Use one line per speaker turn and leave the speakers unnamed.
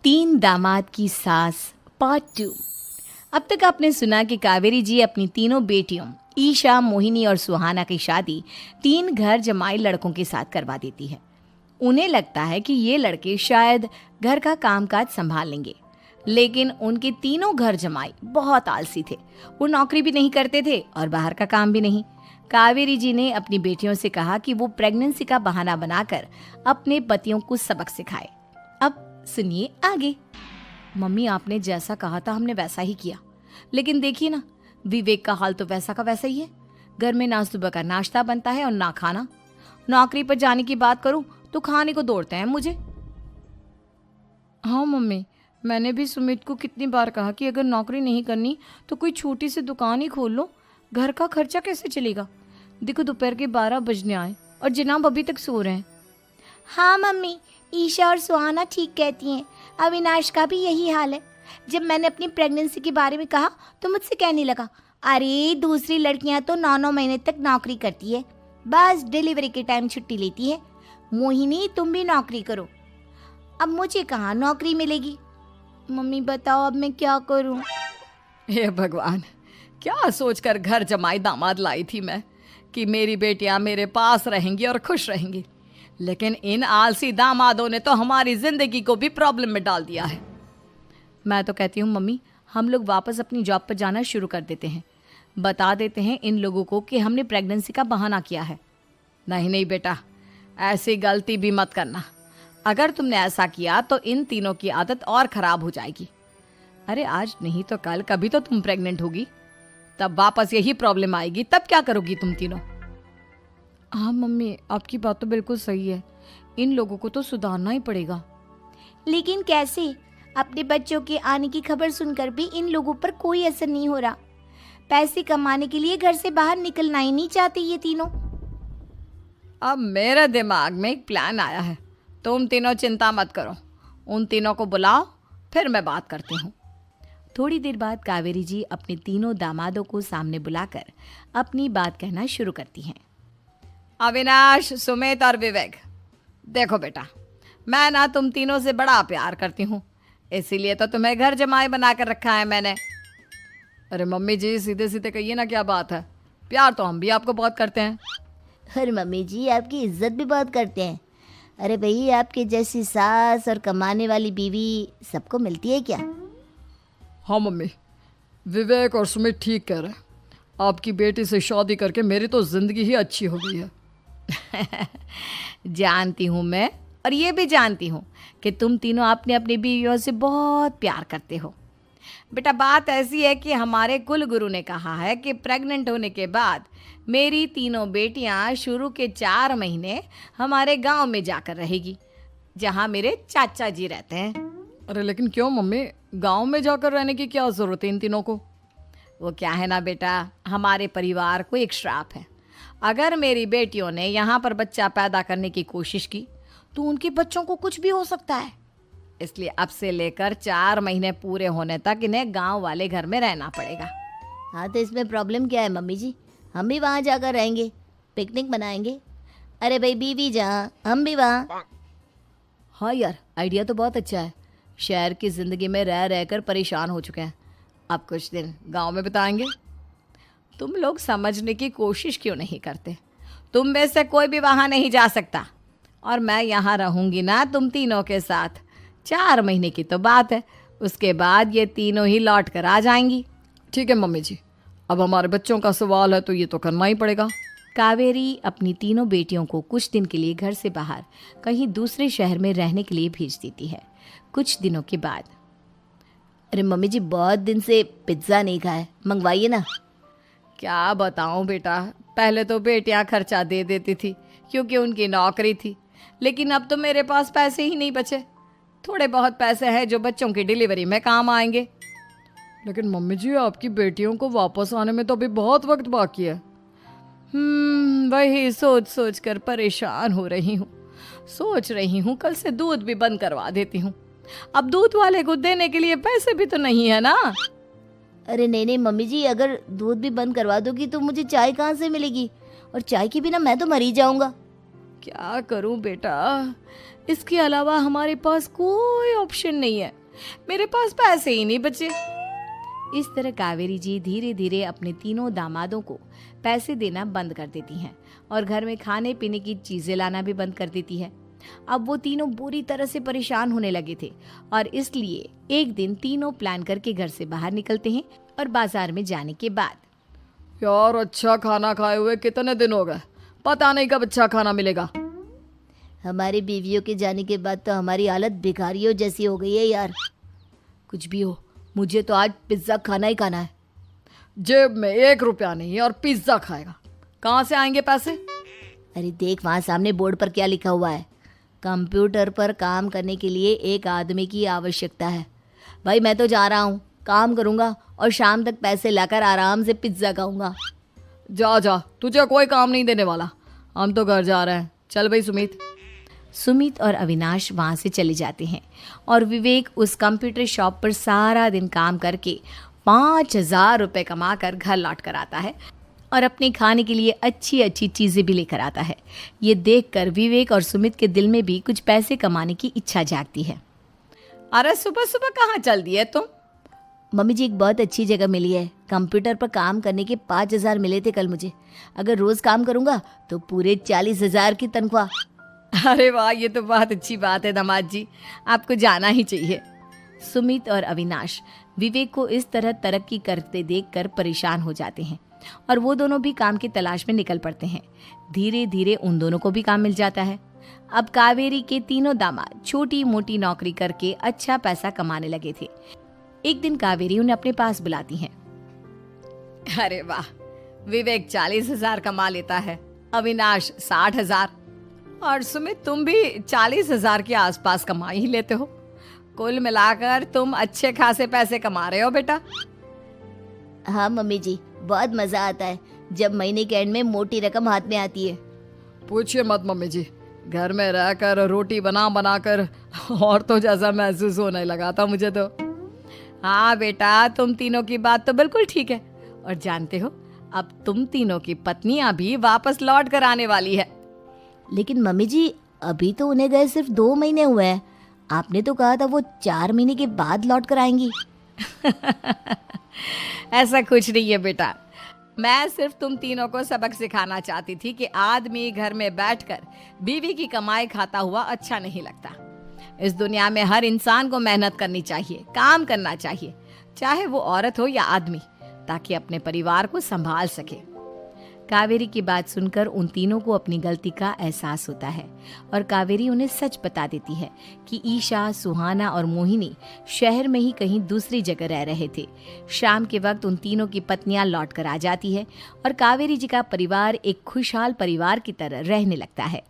तीन दामाद की सास पार्ट 2। अब तक आपने सुना कि कावेरी जी अपनी तीनों बेटियों ईशा, मोहिनी और सुहाना की शादी तीन घर जमाई लड़कों के साथ करवा देती है। उन्हें लगता है कि ये लड़के शायद घर का कामकाज संभाल लेंगे, लेकिन उनके तीनों घर जमाई बहुत आलसी थे। वो नौकरी भी नहीं करते थे और बाहर का काम भी नहीं। कावेरी जी ने अपनी बेटियों से कहा कि वो प्रेगनेंसी का बहाना बनाकर अपने पतियों को सबक सिखाए। अब सुनिए आगे। मम्मी, आपने जैसा कहा था हमने वैसा ही किया, लेकिन देखिए ना, विवेक का हाल तो वैसा का वैसा ही है। घर में ना सुबह का नाश्ता बनता है और ना खाना। नौकरी पर जाने की बात करूं तो खाने को दौड़ते हैं मुझे। हाँ मम्मी, मैंने भी सुमित को कितनी बार कहा कि अगर नौकरी नहीं करनी तो कोई छोटी सी दुकान ही खोल लो, घर का खर्चा कैसे चलेगा। देखो दोपहर के 12 बजने आए और जनाब अभी तक सो रहे हैं।
हाँ मम्मी, ईशा और सुहाना ठीक कहती हैं। अविनाश का भी यही हाल है। जब मैंने अपनी प्रेगनेंसी के बारे में कहा तो मुझसे कहने लगा, अरे दूसरी लड़कियां तो 9-9 महीने तक नौकरी करती है, बस डिलीवरी के टाइम छुट्टी लेती है। मोहिनी, तुम भी नौकरी करो। अब मुझे कहाँ नौकरी मिलेगी। मम्मी बताओ अब मैं क्या करूँ।
हे भगवान, क्या सोचकर घर जमाई दामाद लाई थी मैं कि मेरी बेटियां मेरे पास रहेंगी और खुश रहेंगी, लेकिन इन आलसी दामादों ने तो हमारी जिंदगी को भी प्रॉब्लम में डाल दिया है। मैं तो कहती हूँ मम्मी, हम लोग वापस अपनी जॉब पर जाना शुरू कर देते हैं। बता देते हैं इन लोगों को कि हमने प्रेगनेंसी का बहाना किया है। नहीं नहीं बेटा, ऐसी गलती भी मत करना। अगर तुमने ऐसा किया तो इन तीनों की आदत और ख़राब हो जाएगी। अरे आज नहीं तो कल कभी तो तुम प्रेग्नेंट होगी, तब वापस यही प्रॉब्लम आएगी। तब क्या करोगी तुम तीनों। हाँ मम्मी, आपकी बात तो बिल्कुल सही है। इन लोगों को तो सुधारना ही पड़ेगा।
लेकिन कैसे? अपने बच्चों के आने की खबर सुनकर भी इन लोगों पर कोई असर नहीं हो रहा। पैसे कमाने के लिए घर से बाहर निकलना ही नहीं चाहते ये तीनों।
अब मेरे दिमाग में एक प्लान आया है। तुम तीनों चिंता मत करो, उन तीनों को बुलाओ, फिर मैं बात करती हूँ। थोड़ी देर बाद कावेरी जी अपने तीनों दामादों को सामने बुलाकर अपनी बात कहना शुरू करती हैं। अविनाश, सुमित और विवेक, देखो बेटा, मैं ना तुम तीनों से बड़ा प्यार करती हूँ, इसीलिए तो तुम्हें घर जमाई बना कर रखा है मैंने। अरे मम्मी जी, सीधे सीधे कहिए ना, क्या बात है। प्यार तो हम भी आपको बहुत करते हैं।
अरे मम्मी जी, आपकी इज्जत भी बहुत करते हैं। अरे भाई, आपके जैसी सास और कमाने वाली बीवी सबको मिलती है क्या?
हाँ मम्मी, विवेक और सुमित ठीक कह रहे हैं। आपकी बेटी से शादी करके मेरी तो ज़िंदगी ही अच्छी हो गई है। जानती हूँ मैं, और ये भी जानती हूँ कि तुम तीनों अपने अपनी बीवियों से बहुत प्यार करते हो। बेटा, बात ऐसी है कि हमारे कुल गुरु ने कहा है कि प्रेग्नेंट होने के बाद मेरी तीनों बेटियां शुरू के 4 महीने हमारे गांव में जाकर रहेगी, जहां मेरे चाचा जी रहते हैं। अरे लेकिन क्यों मम्मी, गांव में जाकर रहने की क्या ज़रूरत है इन तीनों को। वो क्या है ना बेटा, हमारे परिवार को एक श्राप है। अगर मेरी बेटियों ने यहाँ पर बच्चा पैदा करने की कोशिश की तो उनके बच्चों को कुछ भी हो सकता है। इसलिए अब से लेकर 4 महीने पूरे होने तक इन्हें गांव वाले घर में रहना पड़ेगा।
हाँ तो इसमें प्रॉब्लम क्या है मम्मी जी? हम भी वहाँ जाकर रहेंगे, पिकनिक मनाएंगे। अरे भाई, बीवी जहाँ हम भी वहाँ।
हाँ यार, आइडिया तो बहुत अच्छा है। शहर की ज़िंदगी में रह रहकर परेशान हो चुके हैं, अब कुछ दिन गांव में बिताएंगे। तुम लोग समझने की कोशिश क्यों नहीं करते। तुम में से कोई भी वहाँ नहीं जा सकता, और मैं यहाँ रहूँगी ना तुम तीनों के साथ। 4 महीने की तो बात है, उसके बाद ये तीनों ही लौट कर आ जाएंगी। ठीक है मम्मी जी, अब हमारे बच्चों का सवाल है तो ये तो करना ही पड़ेगा। कावेरी अपनी तीनों बेटियों को कुछ दिन के लिए घर से बाहर कहीं दूसरे शहर में रहने के लिए भेज देती है। कुछ दिनों के बाद,
अरे मम्मी जी, बहुत दिन से पिज्ज़ा नहीं खाया, मंगवाइए ना।
क्या बताऊं बेटा, पहले तो बेटियां खर्चा दे देती थी क्योंकि उनकी नौकरी थी, लेकिन अब तो मेरे पास पैसे ही नहीं बचे। थोड़े बहुत पैसे हैं जो बच्चों की डिलीवरी में काम आएंगे। लेकिन मम्मी जी, आपकी बेटियों को वापस आने में तो अभी बहुत वक्त बाकी है। वही सोच सोच कर परेशान हो रही हूँ। सोच रही हूँ कल से दूध भी बंद करवा देती हूँ। अब दूध वाले को देने के लिए पैसे भी तो नहीं है ना।
अरे नहीं नहीं मम्मी जी, अगर दूध भी बंद करवा दोगी तो मुझे चाय कहाँ से मिलेगी, और चाय के बिना मैं तो मर ही जाऊंगा।
क्या करूं बेटा, इसके अलावा हमारे पास कोई ऑप्शन नहीं है, मेरे पास पैसे ही नहीं बचे। इस तरह कावेरी जी धीरे धीरे अपने तीनों दामादों को पैसे देना बंद कर देती हैं और घर में खाने पीने की चीजें लाना भी बंद कर देती है। अब वो तीनों बुरी तरह से परेशान होने लगे थे और इसलिए एक दिन तीनों प्लान करके घर से बाहर निकलते हैं और बाजार में जाने के बाद
यार अच्छा खाना खाए हुए कितने दिन हो गए, पता नहीं कब अच्छा खाना मिलेगा।
हमारी बीवियों के जाने के बाद तो हमारी हालत भिखारियों जैसी हो गई है यार।
कुछ भी हो, मुझे तो आज पिज्ज़ा खाना ही खाना है।
जेब में 1 रुपया नहीं और पिज्जा खाएगा, कहाँ से आएंगे पैसे?
अरे देख वहाँ सामने बोर्ड पर क्या लिखा हुआ है, कंप्यूटर पर काम करने के लिए एक आदमी की आवश्यकता है। भाई मैं तो जा रहा हूँ, काम करूँगा और शाम तक पैसे लाकर आराम से पिज्ज़ा खाऊंगा।
जा जा, तुझे कोई काम नहीं देने वाला, हम तो घर जा रहे हैं। चल भाई सुमित।
सुमित और अविनाश वहाँ से चले जाते हैं और विवेक उस कंप्यूटर शॉप पर सारा दिन काम करके 5,000 रुपये कमा कर घर लौट कर आता है और अपने खाने के लिए अच्छी अच्छी चीज़ें भी लेकर आता है। ये देखकर विवेक और सुमित के दिल में भी कुछ पैसे कमाने की इच्छा जागती है।
अरे सुबह सुबह कहाँ चल दिए तुम?
मम्मी जी एक बहुत अच्छी जगह मिली है, कंप्यूटर पर काम करने के 5,000 मिले थे कल मुझे। अगर रोज़ काम करूँगा तो पूरे 40,000 की तनख्वाह।
अरे वाह, ये तो बहुत अच्छी बात है दामाद जी, आपको जाना ही चाहिए। सुमित और अविनाश विवेक को इस तरह तरक्की करते देखकर परेशान हो जाते हैं और वो दोनों भी काम की तलाश में निकल पड़ते हैं। धीरे धीरे उन दोनों को भी काम मिल जाता है। अब कावेरी के तीनों दामाद छोटी मोटी नौकरी करके अच्छा पैसा कमाने लगे थे। एक दिन कावेरी उन्हें अपने पास बुलाती हैं।
अरे वाह, विवेक 40,000 कमा लेता है, अविनाश 60,000 और सुमित तुम भी 40,000 के आसपास कमा ही लेते हो। कुल मिलाकर तुम अच्छे खासे पैसे कमा रहे हो बेटा।
हाँ मम्मी जी, बहुत मज़ा आता है जब महीने के एंड में मोटी रकम हाथ में आती है।
पूछिए मत मम्मी जी, घर में रहकर रोटी बना बना कर और तो जैसा महसूस होने लगा था मुझे तो।
हाँ बेटा, तुम तीनों की बात तो बिल्कुल ठीक है और जानते हो अब तुम तीनों की पत्नियां भी वापस लौट कर आने वाली है।
लेकिन मम्मी जी अभी तो उन्हें गए सिर्फ 2 महीने हुए हैं, आपने तो कहा था वो 4 महीने के बाद लौट कर आएंगी।
ऐसा कुछ नहीं है बेटा, मैं सिर्फ तुम तीनों को सबक सिखाना चाहती थी कि आदमी घर में बैठकर बीवी की कमाई खाता हुआ अच्छा नहीं लगता। इस दुनिया में हर इंसान को मेहनत करनी चाहिए, काम करना चाहिए, चाहे वो औरत हो या आदमी, ताकि अपने परिवार को संभाल सके। कावेरी की बात सुनकर उन तीनों को अपनी गलती का एहसास होता है और कावेरी उन्हें सच बता देती है कि ईशा, सुहाना और मोहिनी शहर में ही कहीं दूसरी जगह रह रहे थे। शाम के वक्त उन तीनों की पत्नियां लौट कर आ जाती है और कावेरी जी का परिवार एक खुशहाल परिवार की तरह रहने लगता है।